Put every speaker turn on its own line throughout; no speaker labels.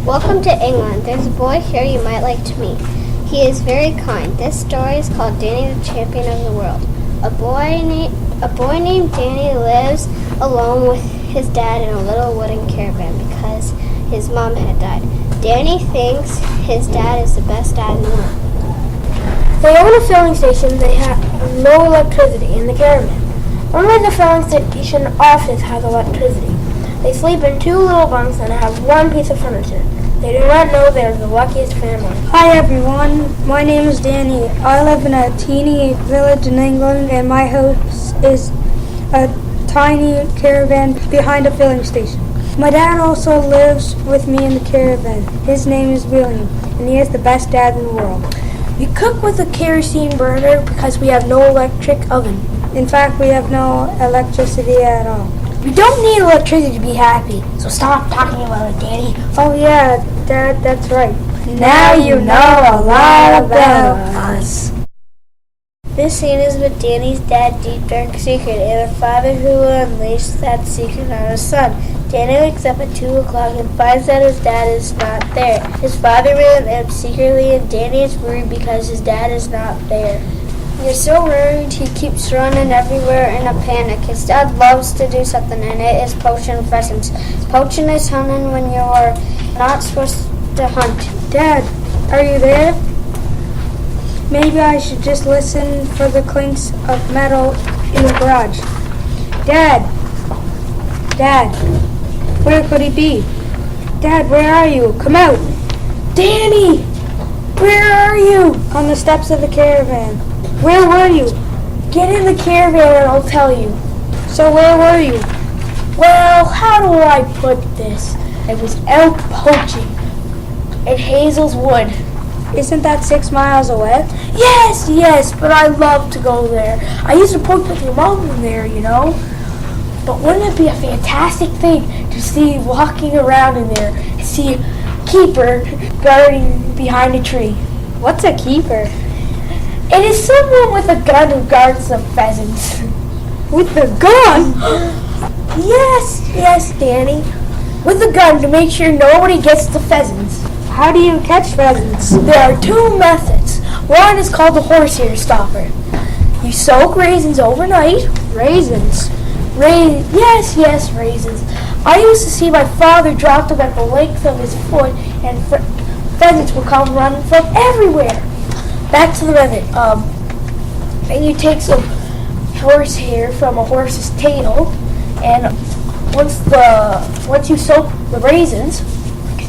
Welcome to England. There's a boy here you might like to meet. He is very kind. This story is called Danny the Champion of the World. A boy named Danny lives alone with his dad in a little wooden caravan because his mom had died. Danny thinks his dad is the best dad in the world.
They own a filling station. They have no electricity in the caravan. Only the filling station office has electricity. They sleep in two little bunks and have one piece of furniture. They do not know they are the luckiest family.
Hi everyone, my name is Danny. I live in a teeny village in England and my house is a tiny caravan behind a filling station. My dad also lives with me in the caravan. His name is William and he is the best dad in the world.
We cook with a kerosene burner because we have no electric oven.
In fact, we have no electricity at all.
We don't need electricity to be happy, so stop talking about it, Danny.
Oh yeah, Dad, that's right.
Now you know a lot about us.
This scene is with Danny's dad, deep dark secret, and a father who will unleash that secret on his son. Danny wakes up at 2 o'clock and finds that his dad is not there. His father ran out secretly, and Danny is worried because his dad is not there. He's so worried he keeps running everywhere in a panic. His dad loves to do something, and it is poaching pheasants. Poaching is hunting when you're not supposed to hunt.
Dad, are you there? Maybe I should just listen for the clinks of metal in the garage. Dad! Dad! Where could he be? Dad, where are you? Come out!
Danny! Where are you?
On the steps of the caravan. Where were you?
Get in the caravan and I'll tell you.
So where were you?
Well, how do I put this? I was out poaching at Hazel's Wood.
Isn't that 6 miles away?
Yes, but I love to go there. I used to poach with your mom in there, you know. But wouldn't it be a fantastic thing to see walking around in there and see a keeper guarding behind a tree?
What's a keeper?
It is someone with a gun who guards the pheasants.
With a gun?
Yes, Danny. With a gun to make sure nobody gets the pheasants.
How do you catch pheasants?
There are two methods. One is called the horsehair stopper. You soak raisins overnight.
Raisins?
Yes, raisins. I used to see my father drop them at the length of his foot, and pheasants would come running from everywhere. Back to the method. And you take some horsehair from a horse's tail, and once you soak the raisins,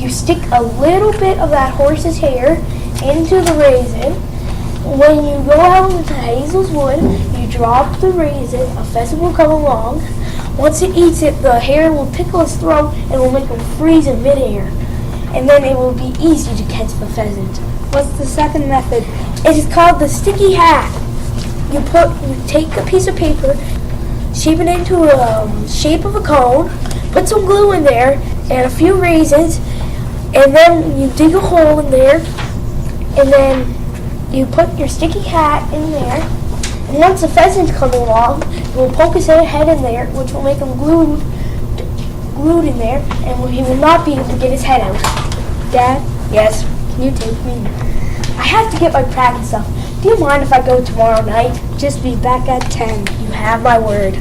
you stick a little bit of that horse's hair into the raisin. When you go out into Hazel's Wood, you drop the raisin, a pheasant will come along. Once it eats it, the hair will tickle its throat and will make him freeze in midair. And then it will be easy to catch the pheasant.
What's the second method?
It is called the sticky hat. You take a piece of paper, shape it into a shape of a cone, put some glue in there and a few raisins, and then you dig a hole in there, and then you put your sticky hat in there, and once the pheasant comes along, you will poke his head in there, which will make him glued in there, and he will not be able to get his head out.
Dad?
Yes?
Can you take me?
I have to get my practice up. Do you mind if I go tomorrow night?
Just be back at 10.
You have my word.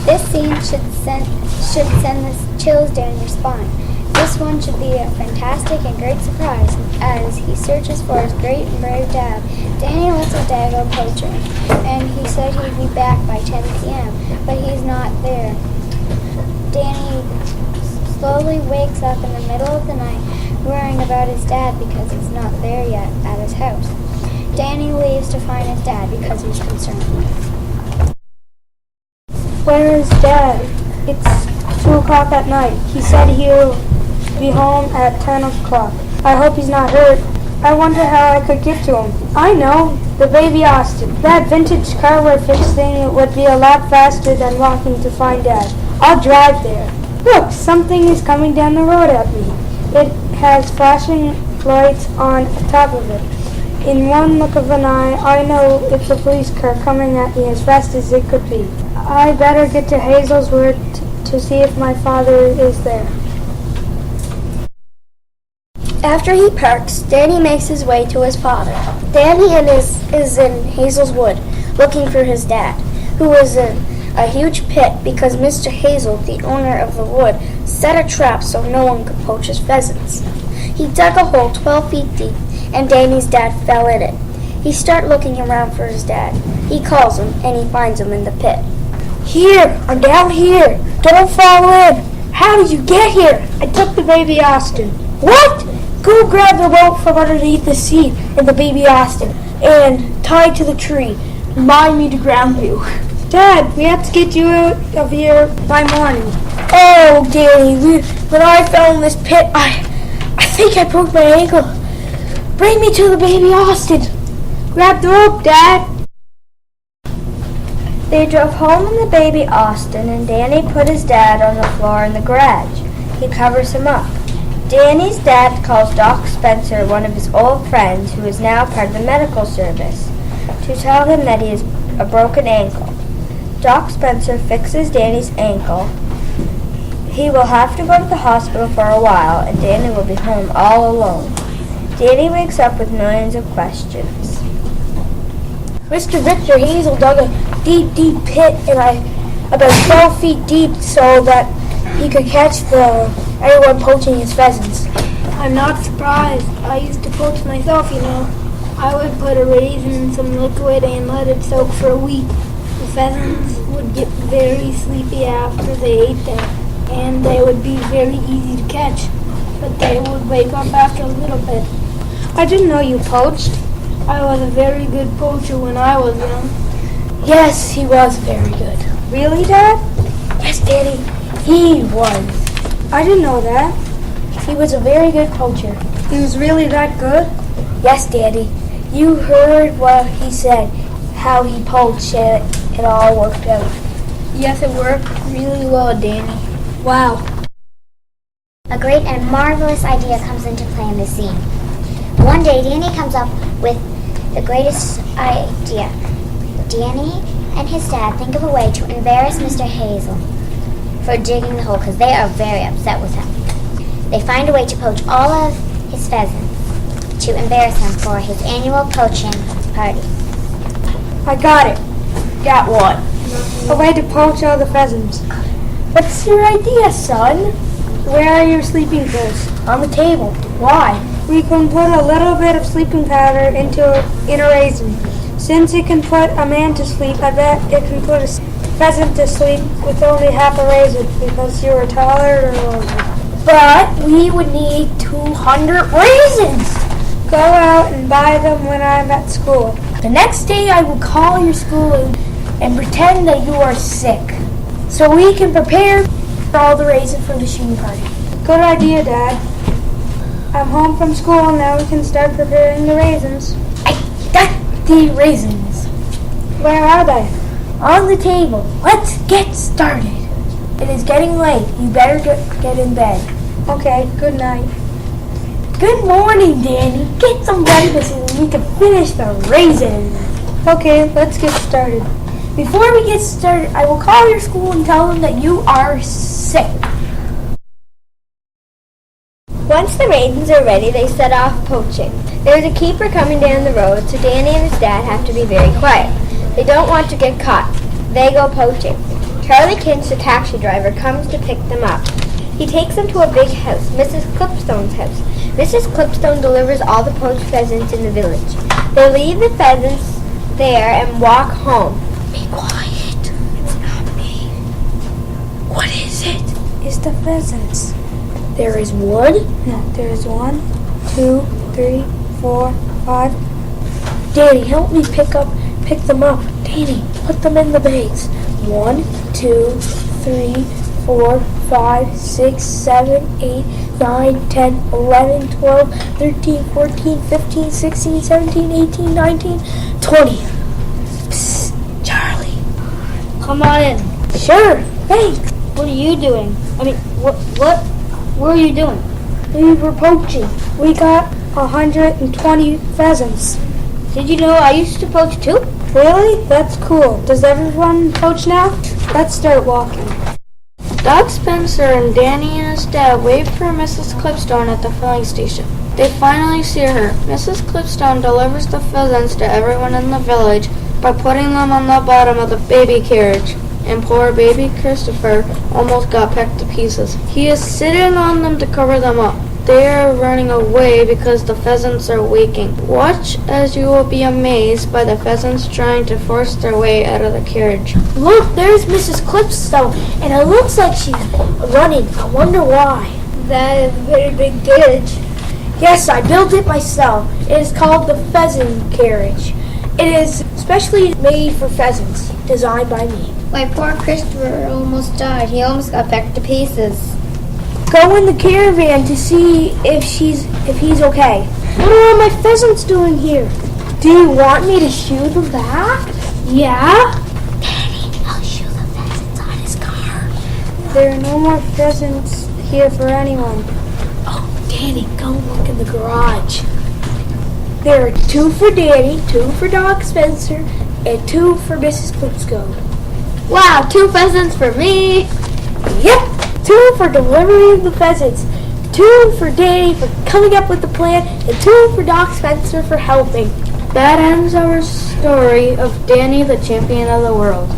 This scene should send the chills down your spine. This one should be a fantastic and great surprise as he searches for his great and brave dad. Danny lets his dad go poaching, and he said he'd be back by 10 p.m., but he's not there. Danny slowly wakes up in the middle of the night worrying about his dad because he's not there yet at his house. Danny leaves to find his dad because he's concerned.
Where is Dad? It's 2 o'clock at night. He said he'll be home at 10 o'clock. I hope he's not hurt. I wonder how I could get to him. I know, the baby Austin. That vintage car we're fixing would be a lot faster than walking to find Dad. I'll drive there. Look, something is coming down the road at me. It has flashing lights on top of it. In one look of an eye, I know it's a police car coming at me as fast as it could be. I better get to Hazel's Wood to see if my father is there.
After he parks, Danny makes his way to his father. Danny is in Hazel's wood, looking for his dad, who was in a huge pit because Mr. Hazel, the owner of the wood, set a trap so no one could poach his pheasants. He dug a hole 12 feet deep, and Danny's dad fell in it. He starts looking around for his dad. He calls him, and he finds him in the pit. Here, I'm down here. Don't fall in. How did you get here?
I took the baby Austin.
What? Go grab the rope from underneath the seat and the baby Austin and tie it to the tree. Remind me to ground you.
Dad, we have to get you out of here by morning.
Oh, Danny, when I fell in this pit, I think I broke my ankle. Bring me to the baby Austin.
Grab the rope, Dad.
They drove home in the baby Austin, and Danny put his dad on the floor in the garage. He covers him up. Danny's dad calls Doc Spencer, one of his old friends who is now part of the medical service, to tell him that he has a broken ankle. Doc Spencer fixes Danny's ankle. He will have to go to the hospital for a while, and Danny will be home all alone. Danny wakes up with millions of questions. Mr. Victor Hazel dug a deep, deep pit, and about 12 feet deep, so that he could catch anyone poaching his pheasants.
I'm not surprised. I used to poach myself, you know. I would put a raisin in some liquid and let it soak for a week. The pheasants would get very sleepy after they ate them, and they would be very easy to catch, but they would wake up after a little bit. I didn't know you poached. I was a very good poacher when I was young.
Yes, he was very good.
Really, Dad?
Yes, Danny, he was.
I didn't know that.
He was a very good poacher.
He was really that good?
Yes, Daddy. You heard what he said, how he poached and it all worked out.
Yes, it worked really well, Danny.
Wow.
A great and marvelous idea comes into play in this scene. One day, Danny comes up with the greatest idea. Danny and his dad think of a way to embarrass Mr. Hazel for digging the hole because they are very upset with him. They find a way to poach all of his pheasants to embarrass him for his annual poaching party.
I got it.
Got what?
A way to poach all the pheasants.
What's your idea, son?
Where are your sleeping pills?
On the table. Why?
We can put a little bit of sleeping powder in a raisin. Since it can put a man to sleep, I bet it can put a pheasant to sleep with only half a raisin because you were taller or longer.
But we would need 200 raisins.
Go out and buy them when I'm at school.
The next day I will call your school and pretend that you are sick so we can prepare all the raisins for the shooting party.
Good idea, Dad. I'm home from school, now we can start preparing the raisins.
I got the raisins.
Where are they?
On the table. Let's get started. It is getting late. You better get in bed.
Okay, good night.
Good morning, Danny. Get some breakfast and we can finish the raisins.
Okay, let's get started.
Before we get started, I will call your school and tell them that you are sick. Once the raisins are ready, they set off poaching. There's a keeper coming down the road, so Danny and his dad have to be very quiet. They don't want to get caught. They go poaching. Charlie Kinch, the taxi driver, comes to pick them up. He takes them to a big house, Mrs. Clipstone's house. Mrs. Clipstone delivers all the poached pheasants in the village. They leave the pheasants there and walk home. Be quiet. It's not me. What is it?
It's the pheasants.
There is one?
No, there is 1, 2, 3, 4, 5.
Danny, help me pick them up. Danny, put them in the bags. 1, 2, 3, 4, 5, 6, 7, 8, 9, 10, 11, 12, 13, 14, 15, 16, 17, 18, 19, 20. Psst, Charlie.
Come on in.
Sure, thanks.
What are you doing? What were you doing?
We were poaching.
We got 120 pheasants. Did you know I used to poach too? Really? That's cool. Does everyone poach now? Let's start walking. Doc Spencer and Danny and his dad wait for Mrs. Clipstone at the filling station.
They finally see her. Mrs. Clipstone delivers the pheasants to everyone in the village by putting them on the bottom of the baby carriage. And poor baby Christopher almost got pecked to pieces. He is sitting on them to cover them up. They are running away because the pheasants are waking. Watch as you will be amazed by the pheasants trying to force their way out of the carriage.
Look, there's Mrs. Clipstone, and it looks like she's running. I wonder why.
That is a very big carriage.
Yes, I built it myself. It is called the pheasant carriage. It is specially made for pheasants, designed by me.
My poor Christopher almost died. He almost got pecked to pieces.
Go in the caravan to see if he's okay. What are all my pheasants doing here? Do you want me to shoo them back? Yeah? Danny, I'll shoo the pheasants on his car.
There are no more pheasants here for anyone.
Oh, Danny, go look in the garage. There are 2 for Danny, 2 for Doc Spencer, and 2 for Mrs. Clipstone.
Wow, 2 pheasants for me.
Yep, 2 for delivering the pheasants, 2 for Danny for coming up with the plan, and 2 for Doc Spencer for helping.
That ends our story of Danny, the champion of the world.